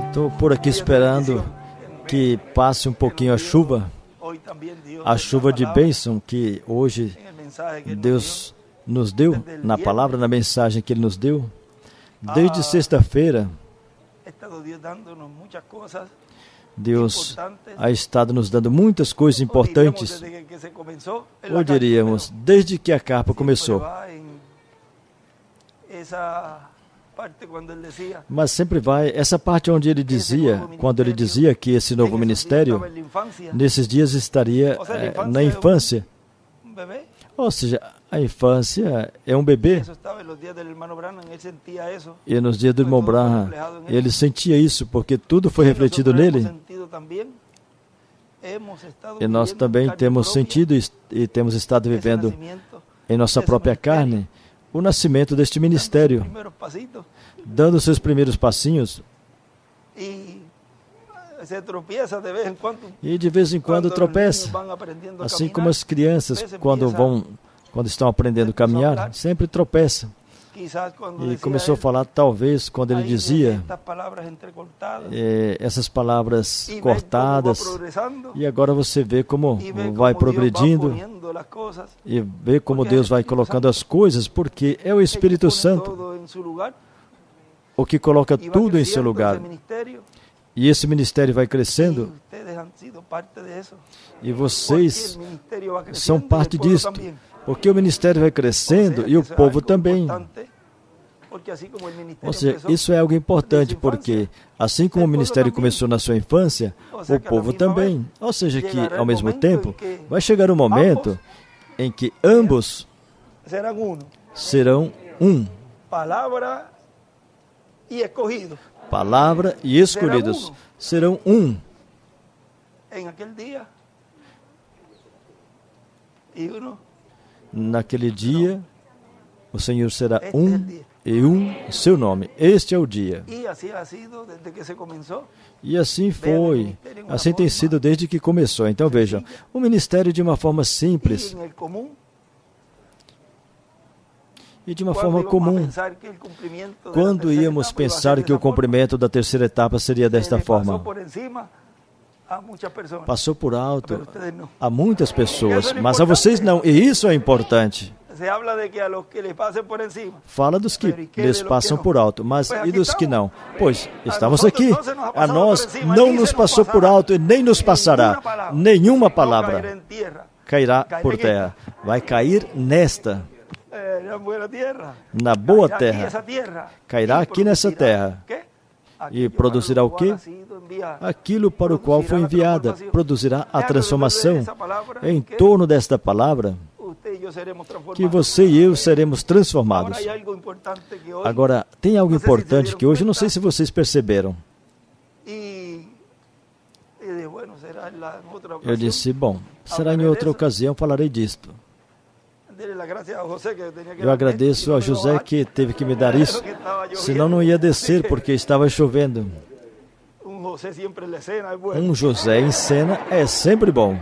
Estou por aqui esperando que passe um pouquinho a chuva de bênção que hoje Deus nos deu, na palavra, na mensagem que Ele nos deu. Desde sexta-feira, Deus ha estado nos dando muitas coisas importantes, ou diríamos, desde que a carpa começou. Mas sempre vai, essa parte onde ele dizia, quando ele dizia que esse novo ministério, nesses dias estaria na infância. Ou seja, a infância é um bebê. E nos dias do irmão Branham, ele sentia isso, porque tudo foi refletido nele. E nós também temos sentido e temos estado vivendo em nossa própria carne o nascimento deste ministério, dando seus primeiros passinhos. E de vez em quando tropeça, assim como as crianças quando estão aprendendo a caminhar, sempre tropeçam. E começou a falar, talvez, quando ele dizia essas palavras cortadas, e agora você vê como vai progredindo, e vê como Deus vai colocando as coisas, porque é o Espírito Santo o que coloca tudo em seu lugar. E esse ministério vai crescendo, e vocês são parte disto. Porque o ministério vai crescendo e o povo também. Ou seja, isso é algo importante, porque assim como o ministério começou na sua infância, o povo também. Ou seja, que ao mesmo tempo vai chegar um momento em que ambos serão um. Palavra e escolhidos serão um. Naquele dia, o Senhor será um e um seu nome. Este é o dia. E assim foi. Assim tem sido desde que começou. Então vejam, o ministério de uma forma simples e de uma forma comum. Quando íamos pensar que o cumprimento da terceira etapa seria desta forma? Passou por alto a muitas pessoas, mas a vocês não, e isso é importante. Fala dos que lhes passam por alto, mas e dos que não? Pois, estamos aqui. A nós não nos passou por alto e nem nos passará. Nenhuma palavra cairá por terra. Vai cair nesta, na boa terra. Cairá aqui nessa terra. E produzirá o quê? Aquilo para o qual foi enviada. Produzirá a transformação. É em torno desta palavra que você e eu seremos transformados. Agora, tem algo importante que hoje, não sei se vocês perceberam. Eu disse, bom, será em outra ocasião, falarei disto. Eu agradeço a José que teve que me dar isso, senão não ia descer porque estava chovendo. Um José em cena é sempre bom.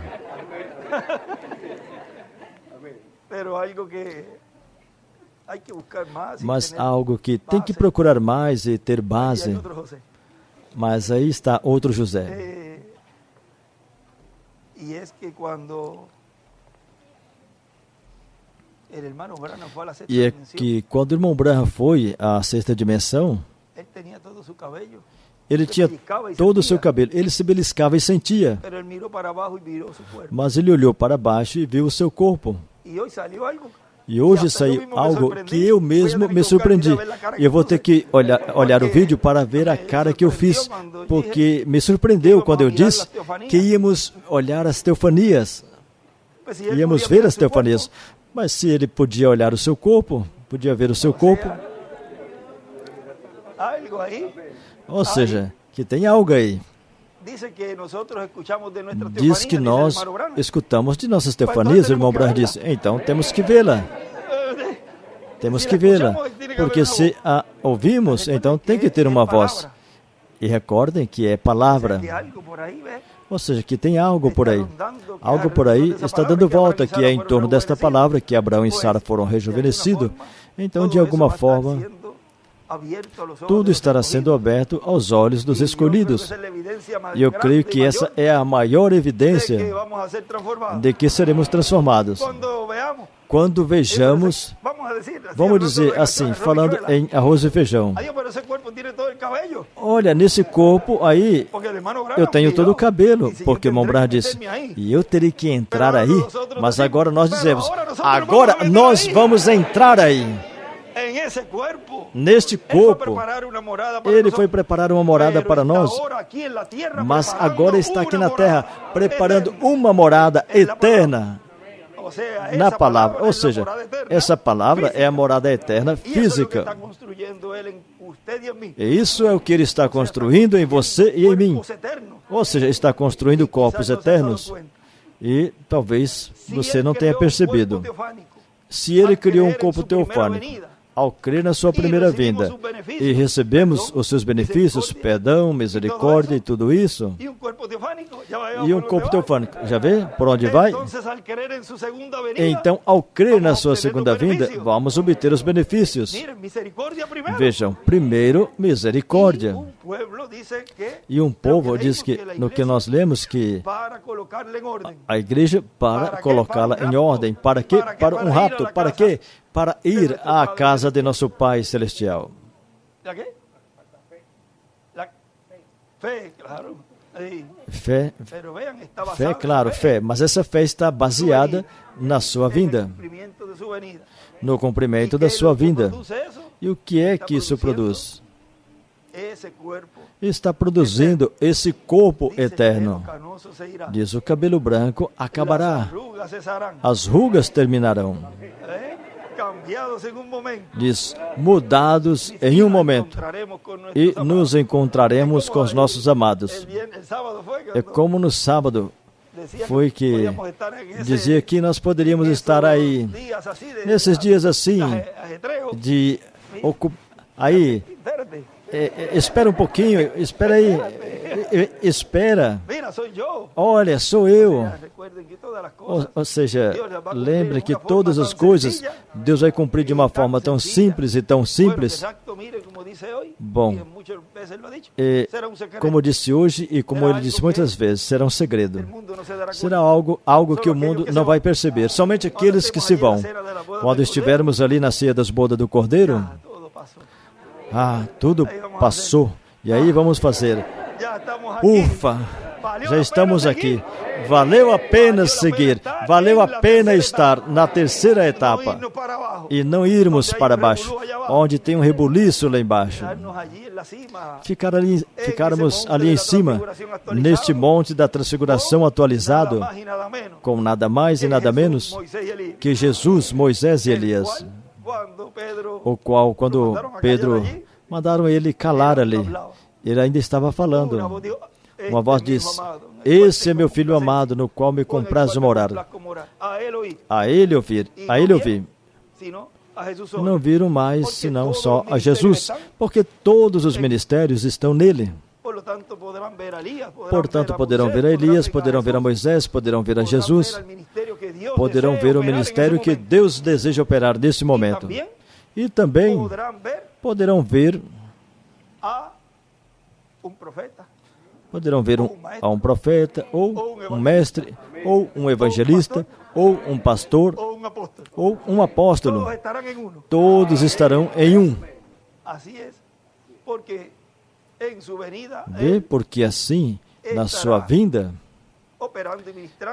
Mas algo que tem que procurar mais e ter base. Mas aí está outro José. E é que quando o irmão Branham foi à sexta dimensão, ele tinha todo o seu cabelo, ele se beliscava e sentia. Mas ele olhou para baixo e viu o seu corpo. E hoje saiu algo que eu mesmo me surpreendi. E eu vou ter que olhar o vídeo para ver a cara que eu fiz, porque me surpreendeu quando eu disse que íamos olhar as teofanias. Íamos ver as teofanias. Mas se ele podia olhar o seu corpo, podia ver o seu corpo. Ou seja, que tem algo aí. Diz que nós escutamos de nossas teofanias, o irmão Branham disse. Então temos que vê-la. Temos que vê-la. Porque se a ouvimos, então tem que ter uma voz. E recordem que é palavra. Ou seja, que tem algo por aí. Algo por aí está dando volta, que é em torno desta palavra que Abraão e Sara foram rejuvenescidos. Então, de alguma forma, tudo estará sendo aberto aos olhos dos escolhidos. E eu creio que essa é a maior evidência de que seremos transformados. Quando vejamos, vamos dizer assim, falando em arroz e feijão. Olha, nesse corpo aí, eu tenho todo o cabelo, porque o irmão Branham disse, e eu teria que entrar aí, mas agora nós dizemos, agora nós vamos entrar aí. Neste corpo, Ele foi preparar uma morada para nós, mas agora está aqui na terra, preparando uma morada eterna na palavra. Ou seja, essa palavra é a morada eterna física. E isso é o que Ele está construindo em você e em mim. Ou seja, está construindo corpos eternos. E talvez você não tenha percebido. Se Ele criou um corpo teofânico, ao crer na sua primeira vinda e recebemos os seus benefícios, perdão, misericórdia e tudo isso, e um corpo teofânico, já vê por onde vai? Então, ao crer na sua segunda vinda, vamos obter os benefícios. Vejam, primeiro, misericórdia. E um povo diz que, no que nós lemos, que a igreja para colocá-la em ordem. Para quê? Para um rapto. Para quê? Para ir à casa de nosso Pai Celestial. Fé, claro, fé. Mas essa fé está baseada na sua vinda, no cumprimento da sua vinda. E o que é que isso produz? Está produzindo esse corpo eterno. Diz, o cabelo branco acabará, as rugas terminarão. Diz, mudados em um momento, e nos encontraremos com os nossos amados. É como no sábado foi que dizia que nós poderíamos estar aí, nesses dias assim, de aí. Espera um pouquinho, espera aí, espera. Olha, sou eu. Ou seja, lembre que todas as coisas Deus vai cumprir de uma forma tão simples e tão simples. Bom, como disse hoje e como ele disse muitas vezes, será um segredo. Será algo que o mundo não vai perceber. Somente aqueles que se vão. Quando estivermos ali na ceia das bodas do Cordeiro, tudo passou. E aí vamos fazer. Ufa, já estamos aqui. Valeu a pena seguir. Valeu a pena estar na terceira etapa. E não irmos para baixo, onde tem um rebuliço lá embaixo. Ficarmos ali em cima, neste monte da transfiguração atualizado, com nada mais e nada menos que Jesus, Moisés e Elias. O qual, quando Pedro mandaram ele calar ali, ele ainda estava falando. Uma voz diz, esse é meu filho amado, no qual me compraz morar. A ele ouvir, não viram mais, senão só a Jesus, porque todos os ministérios estão nele. Portanto, poderão ver a Elias, poderão ver a Moisés, poderão ver a Jesus, poderão ver o ministério que Deus deseja operar nesse momento. E também poderão ver a um profeta, ou um mestre, ou um evangelista, ou um pastor, ou um apóstolo. Todos estarão em um. Vê? Porque assim, na sua vinda,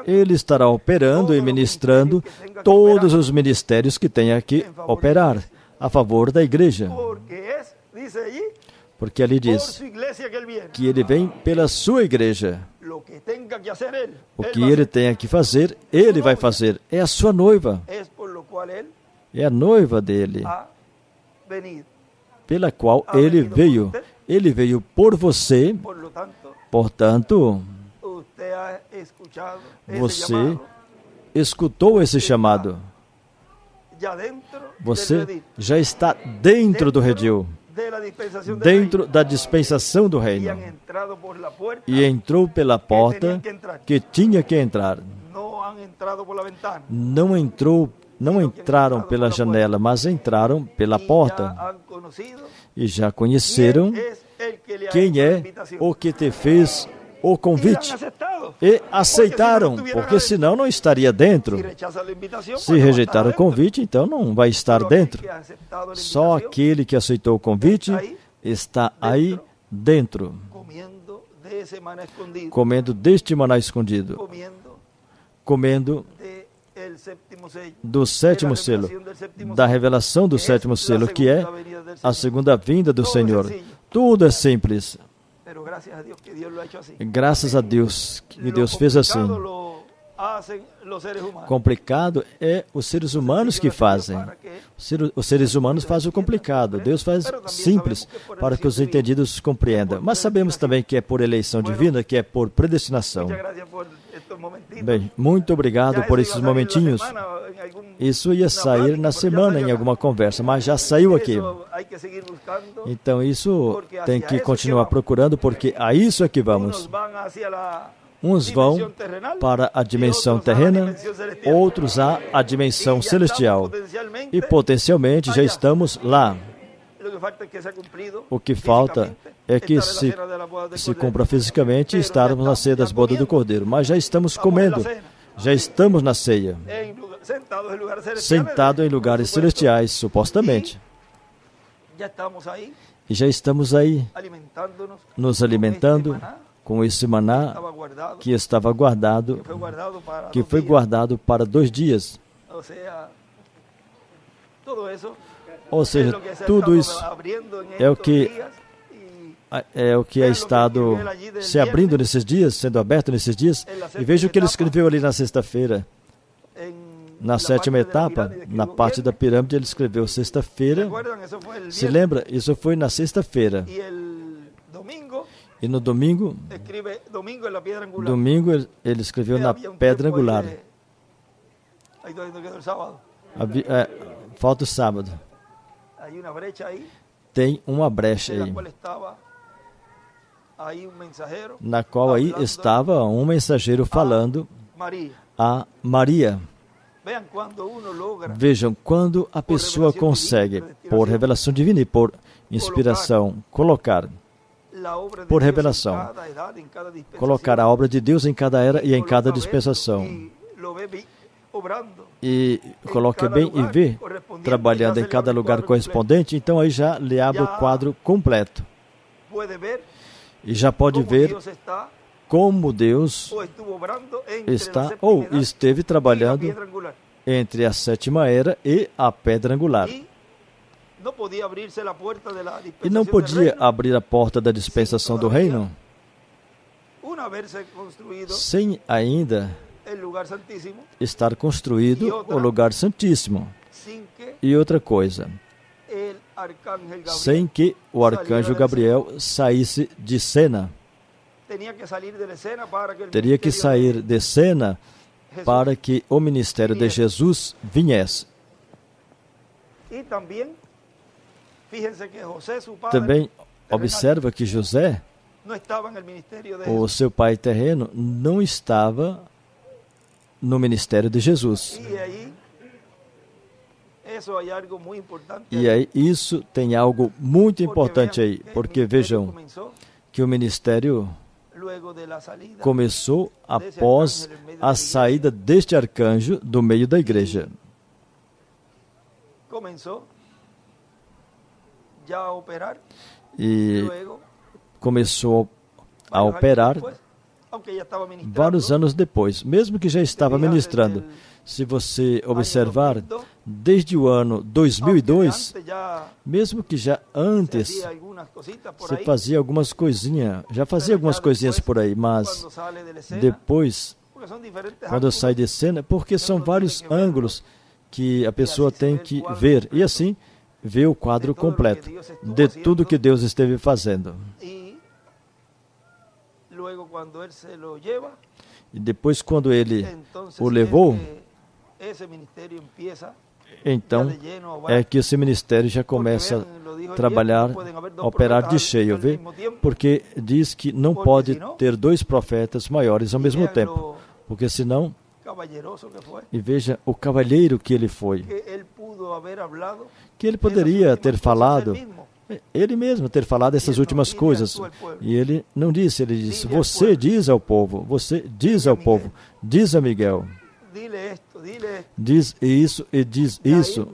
Ele estará operando e ministrando todos os ministérios que tenha que operar a favor da igreja. Porque ali diz que Ele vem pela sua igreja. O que Ele tenha que fazer, Ele vai fazer. É a sua noiva. É a noiva dele, pela qual Ele veio. Ele veio por você. Portanto, você escutou esse chamado. Você já está dentro do redil. dentro da dispensação do reino e entrou pela porta que tinha que entrar. Não entraram pela janela, mas entraram pela porta e já conheceram quem é o que te fez o convite e aceitaram, porque senão não estaria dentro. Se rejeitar o convite, então não vai estar dentro. Só aquele que aceitou o convite está aí dentro, comendo deste maná escondido, comendo do sétimo selo, da revelação do sétimo selo, que é a segunda vinda do Senhor. Tudo é simples. Graças a Deus que Deus fez assim. Complicado é os seres humanos que fazem. Os seres humanos fazem o complicado. Deus faz simples para que os entendidos compreendam. Mas sabemos também que é por eleição divina, que é por predestinação. Bem, muito obrigado por esses momentinhos. Isso ia sair na semana em alguma conversa, mas já saiu aqui. Então isso tem que continuar procurando, porque a isso é que vamos. Uns vão para a dimensão terrena, outros à dimensão celestial. E potencialmente já estamos lá. O que falta é que se cumpra fisicamente e estarmos na ceia das bodas do Cordeiro. Mas já estamos comendo, já estamos na ceia, sentado em lugares celestiais, supostamente. E já estamos aí, nos alimentando com esse maná que estava guardado, que foi guardado para 2 dias. Ou seja, tudo isso é o que é estado se abrindo nesses dias, sendo aberto nesses dias. E veja o que ele escreveu ali na sexta-feira. Na 7ª etapa, na parte da pirâmide, ele escreveu sexta-feira. Se lembra? Isso foi na sexta-feira. E no domingo, ele escreveu na pedra angular. Falta o sábado. Tem uma brecha aí, na qual aí estava um mensageiro falando a Maria. Vejam, quando a pessoa consegue, por revelação divina e por inspiração, colocar, por revelação, colocar a obra de Deus em cada era e em cada dispensação, e coloque bem e vê, trabalhando em cada lugar correspondente, então aí já lhe abre o quadro completo. E já pode ver como Deus está ou esteve trabalhando entre a 7ª era e a pedra angular. E não podia abrir a porta da dispensação do reino sem ainda estar construído o lugar santíssimo. E outra coisa, sem que o arcanjo Gabriel saísse de cena. Teria que sair de cena para que o ministério de Jesus viesse. Também observa que José, o seu pai terreno, não estava no ministério de Jesus. E aí isso tem algo muito importante aí, porque vejam que o ministério começou após a saída deste arcanjo do meio da igreja. E começou a operar vários anos depois, mesmo que já estava ministrando. Se você observar, desde o ano 2002, mesmo que já antes, você fazia algumas coisinhas, já fazia algumas coisinhas por aí, mas depois, quando sai de cena, porque são vários ângulos que a pessoa tem que ver, e assim, ver o quadro completo de tudo que Deus esteve fazendo. E depois, quando ele o levou, então é que esse ministério já começa a trabalhar, a operar de cheio, vê? Porque diz que não pode ter 2 profetas maiores ao mesmo tempo, porque senão, e veja o cavalheiro que ele foi, que ele poderia ter falado, ele mesmo ter falado essas últimas coisas, e ele não disse, ele disse, você diz ao povo, diz a Miguel, diz isso e diz isso.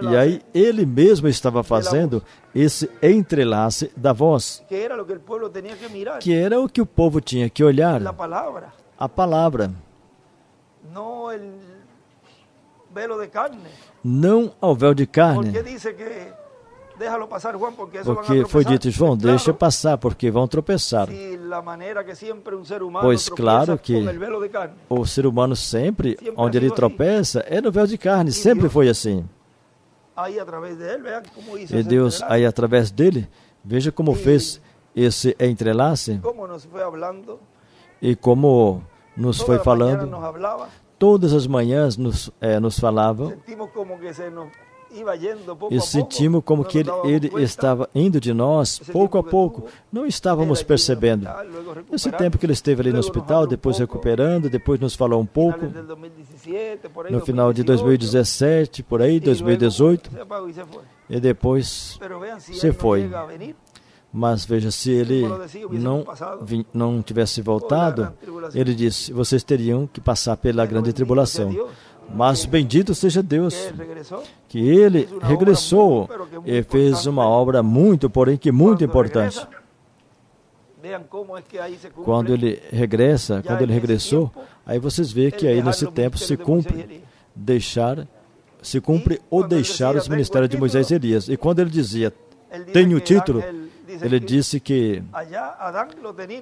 E aí ele mesmo estava fazendo esse entrelace da voz, que era o que o povo tinha que olhar, a palavra, não ao véu de carne. Porque foi dito, João, deixa passar, porque vão tropeçar. Pois claro que o ser humano sempre, onde ele tropeça, é no véu de carne, sempre foi assim. E Deus, aí através dele, veja como fez esse entrelace, e como nos foi falando, todas as manhãs nos falava, e sentimos como que ele estava indo de nós, pouco a pouco, não estávamos percebendo. Esse tempo que ele esteve ali no hospital, depois recuperando, depois nos falou um pouco, no final de 2017, por aí, 2018, e depois se foi. Mas veja, se ele não tivesse voltado, ele disse, vocês teriam que passar pela grande tribulação. Mas bendito seja Deus, que ele regressou e fez uma obra muito, porém que muito importante. Quando ele regressou, aí vocês veem que aí nesse tempo se cumpre ou deixar os ministérios de Moisés e Elias. E quando ele dizia, tenho o título, ele disse que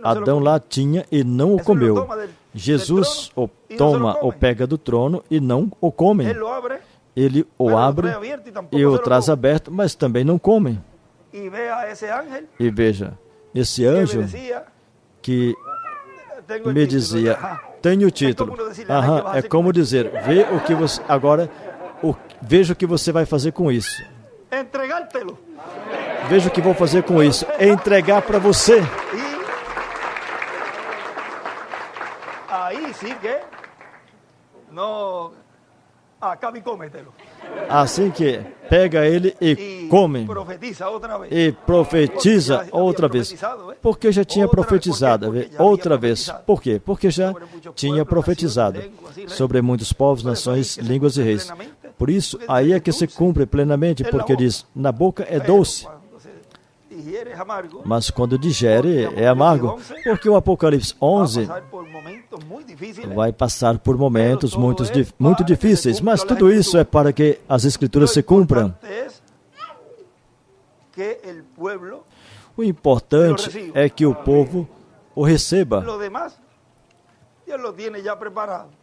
Adão lá tinha e não o comeu. Jesus o toma ou pega do trono e não o comem. Ele o abre e o traz aberto, mas também não comem. E veja, esse anjo que me dizia, tenho o título. É como dizer, veja o que você vai fazer com isso. Veja o que vou fazer com isso. Entregar para você. Assim que pega ele e come. E profetiza outra vez. Porque já tinha profetizado. Outra vez. Por quê? Porque já tinha profetizado sobre muitos povos, nações, línguas e reis. Por isso, aí é que se cumpre plenamente, porque diz, na boca é doce, mas quando digere é amargo, porque o Apocalipse 11 vai passar por momentos muito difíceis, mas tudo isso é para que as Escrituras se cumpram. O importante é que o povo o receba.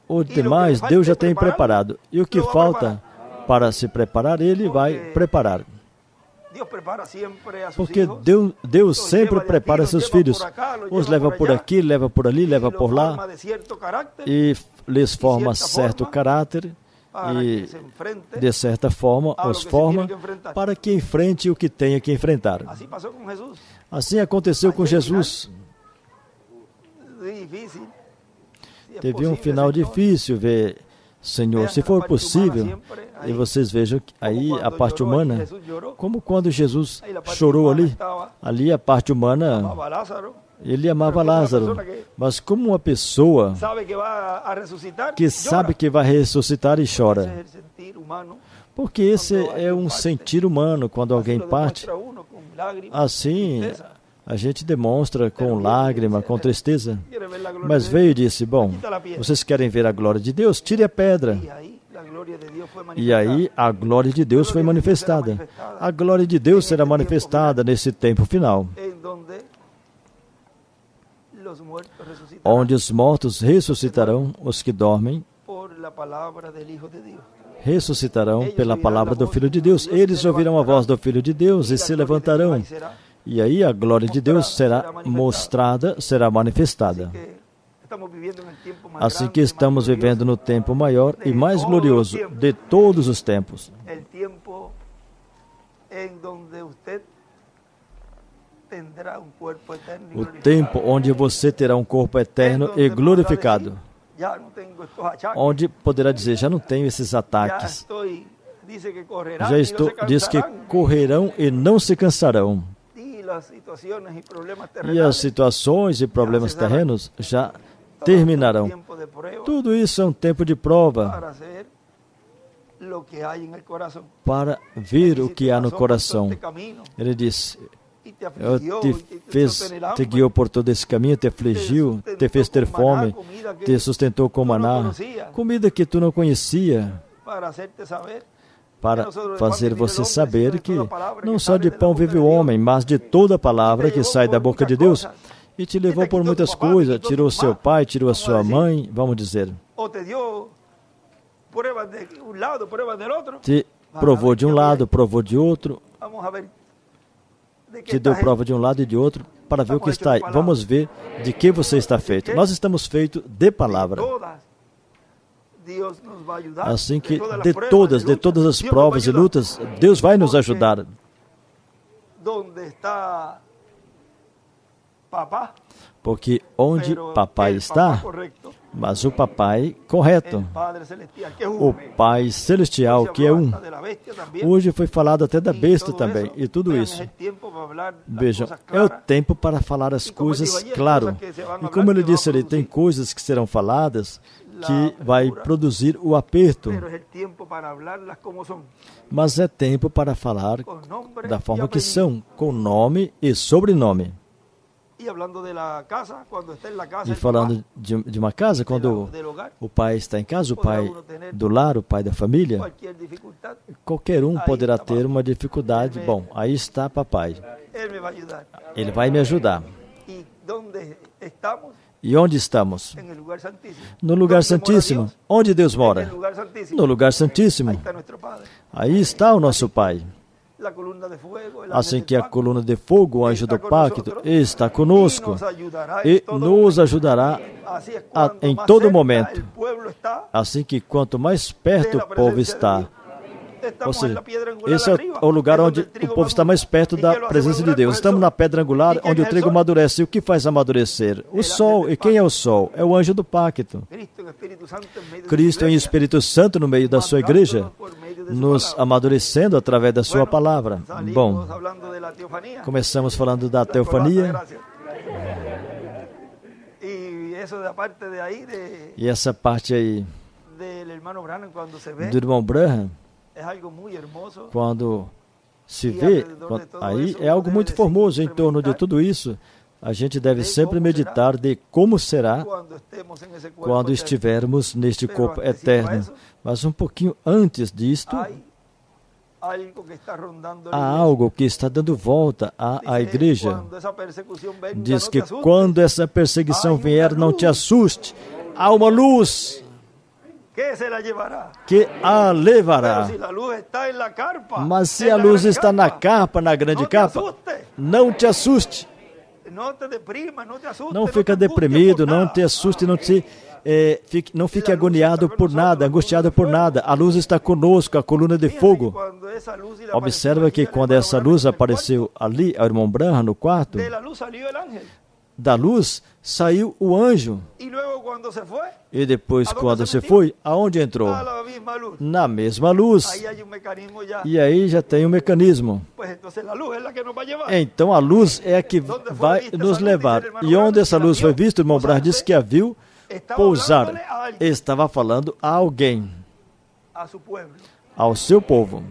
O demais Deus já tem preparado, e o que falta para se preparar, Ele vai preparar. Porque Deus sempre prepara seus filhos. Os leva por aqui, leva por ali, leva por lá. E lhes forma certo caráter. E, de certa forma, os forma para que enfrente o que tenha que enfrentar. Assim aconteceu com Jesus. Teve um final difícil, ver, Senhor, se for possível, e vocês vejam aí a parte humana, como quando Jesus chorou ali a parte humana, ele amava Lázaro, mas como uma pessoa que sabe que vai ressuscitar e chora, porque esse é um sentir humano, quando alguém parte, assim, a gente demonstra com lágrima, com tristeza, mas veio e disse, bom, vocês querem ver a glória de Deus? Tire a pedra. E aí a glória de Deus foi manifestada. A glória de Deus será manifestada nesse tempo final, onde os mortos ressuscitarão, os que dormem ressuscitarão pela palavra do Filho de Deus. Eles ouvirão a voz do Filho de Deus e se levantarão. E aí a glória de Deus será mostrada, será manifestada. Assim que estamos vivendo no tempo maior e mais glorioso de todos os tempos. O tempo onde você terá um corpo eterno e glorificado. Onde poderá dizer, já não tenho esses ataques. Diz que correrão e não se cansarão. E as situações e problemas terrenos já terminarão. Tudo isso é um tempo de prova para ver o que há no coração. Ele disse, eu te guiou por todo esse caminho, te afligiu, te fez ter fome, te sustentou com maná, comida que tu não conhecia, para fazer você saber que não só de pão vive o homem, mas de toda palavra que sai da boca de Deus. E te levou por muitas coisas, tirou seu pai, tirou a sua mãe, vamos dizer. Te provou de um lado, provou de outro. Te deu prova de um lado e de outro para ver o que está aí. Vamos ver de que você está feito. Nós estamos feitos de palavra. Assim que de todas as provas e lutas, Deus vai nos ajudar. Porque onde papai está, mas o papai correto, o Pai Celestial, que é um. Hoje foi falado até da besta também, e tudo isso. Vejam, é o tempo para falar as coisas claro. E como ele disse ali, tem coisas que serão faladas que vai produzir o aperto. Mas é tempo para falar da forma que são, com nome e sobrenome. E falando de uma casa, quando o pai está em casa, o pai do lar, o pai da família, qualquer um poderá ter uma dificuldade. Bom, aí está papai. Ele vai me ajudar. E onde estamos? No lugar santíssimo. Onde Deus mora? No lugar santíssimo. Aí está o nosso Pai. Assim que a coluna de fogo, o anjo do pacto, está conosco e nos ajudará em todo momento. Assim que quanto mais perto o povo está, ou seja, esse é o lugar onde o povo está mais perto da presença de Deus. Estamos na pedra angular, onde o trigo amadurece. E o que faz amadurecer? O sol. E quem é o sol? É o anjo do pacto. Cristo em Espírito Santo no meio da sua igreja, nos amadurecendo através da sua palavra. Bom, começamos falando da teofania. E essa parte aí do irmão Branham, quando se vê, aí é algo muito formoso em torno de tudo isso. A gente deve sempre meditar de como será quando estivermos neste corpo eterno. Mas um pouquinho antes disto, há algo que está dando volta à igreja. Diz que quando essa perseguição vier, não te assuste. Há uma luz que a levará. Mas se a luz está na capa, na grande capa, não te assuste. Não fica deprimido, não te assuste, não fique agoniado por nada, angustiado por nada. A luz está conosco, a coluna de fogo. Observa que quando essa luz apareceu ali, ao irmão Branham, no quarto, da luz saiu o anjo. E depois, quando se foi, aonde entrou? Na mesma luz. E aí já tem um mecanismo. Então a luz é a que vai nos levar. E onde essa luz foi vista, o irmão Branham disse que a viu pousar. Estava falando a alguém, ao seu povo.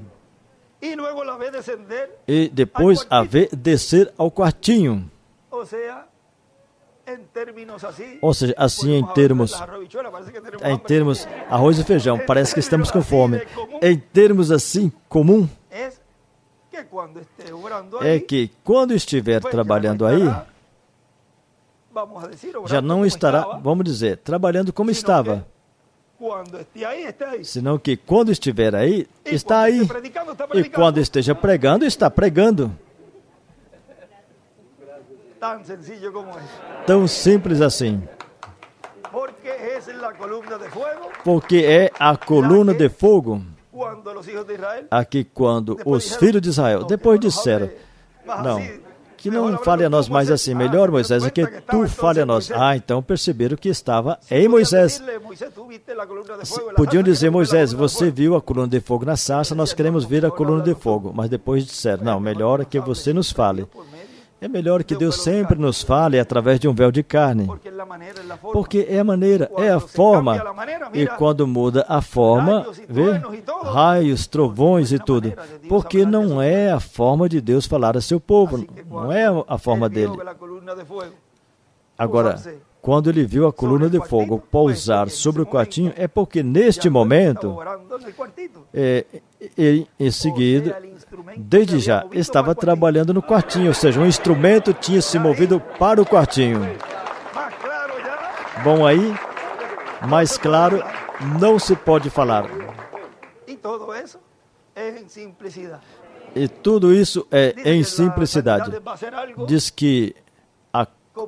E depois a vê descer ao quartinho. Ou seja, assim em termos arroz e feijão, parece que estamos com fome. Em termos assim comum, é que quando estiver trabalhando aí, já não estará, vamos dizer, trabalhando como estava. Senão que quando estiver aí, está aí. E quando esteja pregando, está pregando. Tão simples assim. Porque é a coluna de fogo. Aqui quando os filhos de Israel, depois disseram, não, que não fale a nós mais assim, melhor Moisés, é que tu fale a nós. Então perceberam que estava em Moisés. Podiam dizer, Moisés, você viu a coluna de fogo na sarça, nós queremos ver a coluna de fogo. Mas depois disseram, não, melhor é que você nos fale. É melhor que Deus sempre nos fale através de um véu de carne. Porque é a maneira, é a forma. E quando muda a forma, vê? Raios, trovões e tudo. Porque não é a forma de Deus falar a seu povo. Não é a forma dele. Agora, quando ele viu a coluna de fogo pousar sobre o quartinho, é porque neste momento, em seguida, desde já, estava trabalhando no quartinho, ou seja, um instrumento tinha se movido para o quartinho. Bom, aí, mais claro, não se pode falar. E tudo isso é em simplicidade. Diz que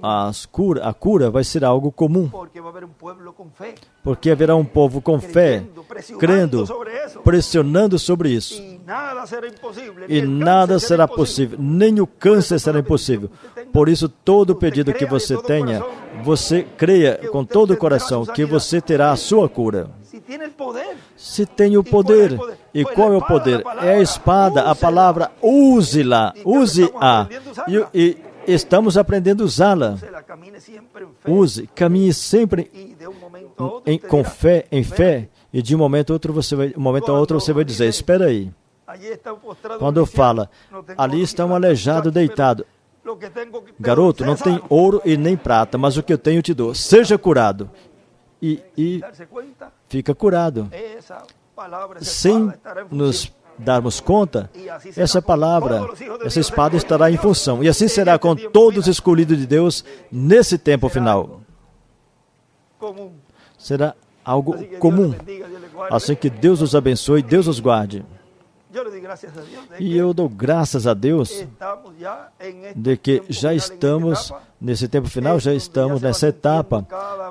a cura vai ser algo comum. Porque haverá um povo com fé, crendo, pressionando sobre isso. E nada será possível, nem o câncer será impossível. Por isso, todo pedido que você tenha, você creia com todo o coração que você terá a sua cura. Se tem o poder. E qual é o poder? É a espada, a palavra, use-la, use-a. E estamos aprendendo a usá-la. Use, caminhe sempre com fé, em fé, e de um momento a outro você vai dizer, espera aí. Quando fala, ali está um aleijado deitado. Garoto, não tem ouro e nem prata, mas o que eu tenho eu te dou. Seja curado. E fica curado. Sem nos darmos conta, essa palavra, essa espada estará em função. E assim será com todos os escolhidos de Deus nesse tempo final. Será algo comum. Assim que Deus os abençoe, Deus os guarde. E eu dou graças a Deus de que já estamos nesse tempo final, já estamos nessa etapa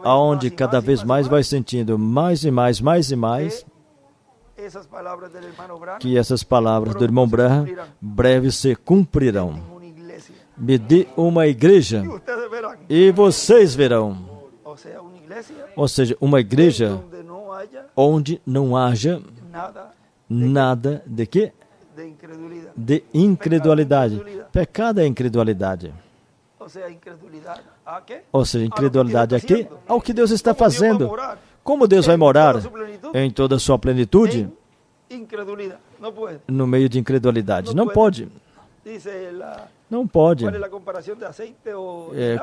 onde cada vez mais vai sentindo mais e mais que essas palavras do irmão Branham breve se cumprirão. Me dê uma igreja e vocês verão. Ou seja, uma igreja onde não haja nada de quê? De incredulidade. Pecado é incredulidade. Ou seja, incredulidade aqui ao que Deus está fazendo. Como Deus vai morar em toda a sua plenitude? No meio de incredulidade. Não pode. Não pode.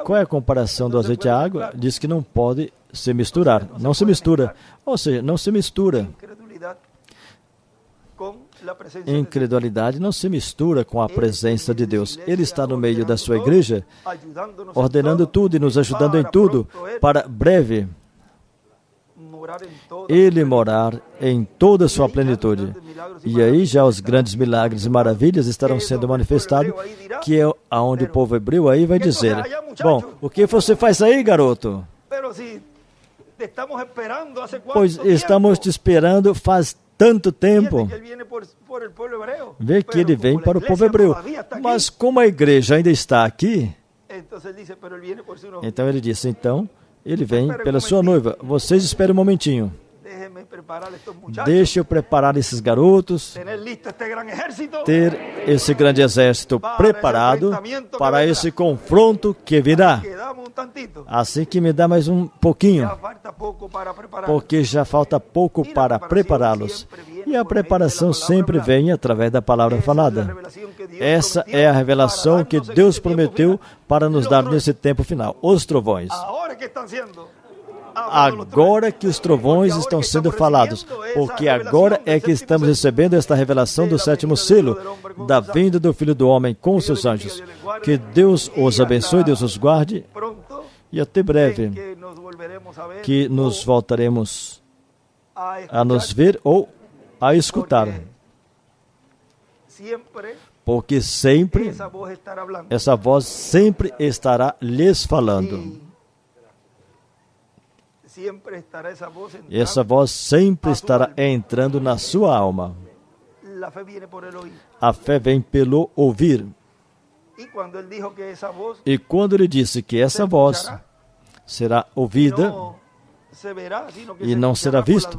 Qual é a comparação do azeite à água? Diz que não pode se misturar. Não se mistura. Ou seja, não se mistura. Incredulidade não se mistura com a presença de Deus. Ele está no meio da sua igreja, ordenando tudo e nos ajudando em tudo, para breve Ele morar em toda a sua plenitude. E aí já os grandes milagres e maravilhas estarão sendo manifestados, que é aonde o povo hebreu aí vai dizer, bom, o que você faz aí, garoto? Pois estamos te esperando faz tanto tempo. Vê que ele vem para o povo hebreu. Mas como a igreja ainda está aqui, então ele disse, então, ele vem pela sua noiva. Vocês esperem um momentinho. Deixa eu preparar esses garotos, ter esse grande exército preparado para esse confronto que virá. Assim que me dá mais um pouquinho, porque já falta pouco para prepará-los. E a preparação sempre vem através da palavra falada. Essa é a revelação que Deus prometeu para nos dar nesse tempo final. Os trovões. Agora que os trovões estão sendo falados, porque agora é que estamos recebendo esta revelação do sétimo selo, da vinda do Filho do Homem com os seus anjos. Que Deus os abençoe, Deus os guarde, e até breve, que nos voltaremos a nos ver ou a escutar. Porque sempre, essa voz sempre estará lhes falando. E essa voz sempre estará entrando na sua alma. A fé vem pelo ouvir. E quando ele disse que essa voz será ouvida e não será vista,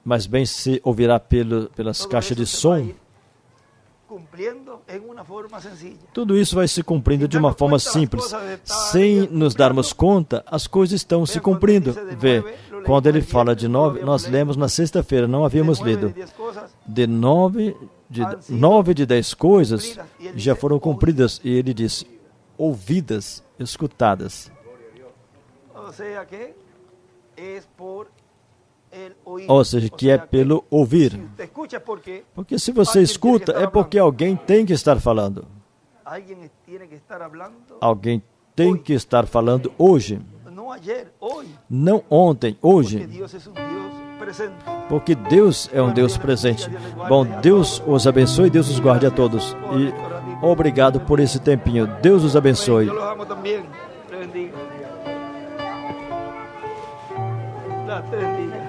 mas bem se ouvirá pelas caixas de som, tudo isso vai se cumprindo de uma forma simples. Sem nos darmos conta, as coisas estão se cumprindo. Vê, quando ele fala de 9, nós lemos na sexta-feira, não havíamos lido. De 9 de 10 coisas já foram cumpridas. E ele disse, ouvidas, escutadas. Ou seja, que é pelo ouvir. Porque se você escuta, é porque alguém tem que estar falando. Alguém tem que estar falando hoje. Não ontem, hoje. Porque Deus é um Deus presente. Bom, Deus os abençoe, Deus os guarde a todos. E obrigado por esse tempinho. Deus os abençoe. Te bendiga.